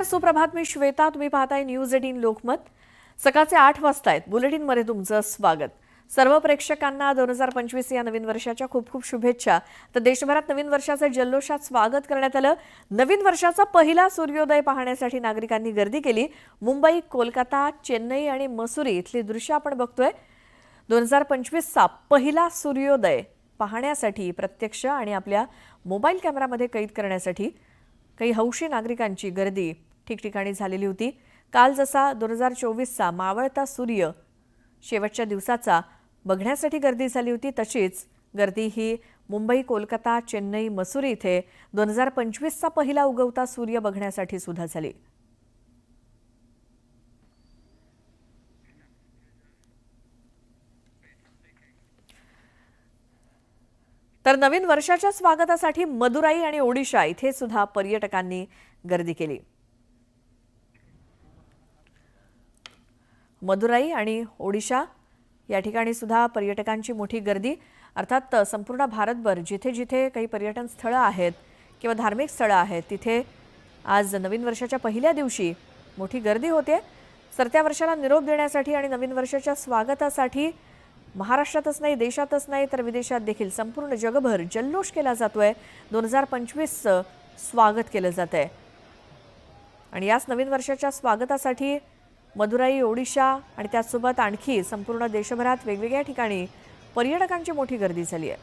नमस्कार, सुप्रभात. मी श्वेता. तुम्ही पाहताय न्यूज 18 लोकमत. सकाळचे 8 वाजता आहेत. बुलेटिनमध्ये तुमचं स्वागत. सर्व प्रेक्षकांना 2025 या नवीन वर्षाच्या खूप खूप शुभेच्छा. तर देशभरात नवीन वर्षाचं जल्लोषात स्वागत करण्यात आलं. नवीन वर्षाचा पहिला सूर्योदय पाहण्यासाठी नागरिकांनी गर्दी केली. मुंबई, कोलकाता, चेन्नई आणि मसुरी इथली दृश्य आपण बघतोय. 2025चा पहिला सूर्योदय पाहण्यासाठी प्रत्यक्ष आणि आपल्या मोबाईल कॅमेरामध्ये कैद करण्यासाठी काही हौशी नागरिकांची गर्दी ठिकठिकाणी झालेली होती. काल जसा 2024चा मावळता सूर्य शेवटच्या दिवसाचा बघण्यासाठी गर्दी झाली होती, तशीच गर्दी ही मुंबई, कोलकाता, चेन्नई, मसुरी इथे 2025चा पहिला उगवता सूर्य बघण्यासाठी सुद्धा झाली. तर नवीन वर्षाच्या स्वागतासाठी मदुराई आणि ओडिशा इथे सुद्धा पर्यटकांनी गर्दी केली. मदुराई आणि ओडिशा या ठिकाणी सुद्धा पर्यटकांची मोठी गर्दी. अर्थात संपूर्ण भारतभर जिथे जिथे काही पर्यटन स्थळं आहेत किंवा धार्मिक स्थळं आहेत तिथे आज नवीन वर्षाच्या पहिल्या दिवशी मोठी गर्दी होते. सरत्या वर्षाला निरोप देण्यासाठी आणि नवीन वर्षाच्या स्वागतासाठी महाराष्ट्रातच नाही, देशातच नाही तर विदेशात देखील संपूर्ण जगभर जल्लोष केला जातोय. 2025चं स्वागत केलं जातंय आणि याच नवीन वर्षाच्या स्वागतासाठी मदुराई, ओडिशा आणि त्याचसोबत आणखी संपूर्ण देशभरात वेगवेगळ्या ठिकाणी पर्यटकांची मोठी गर्दी झाली आहे.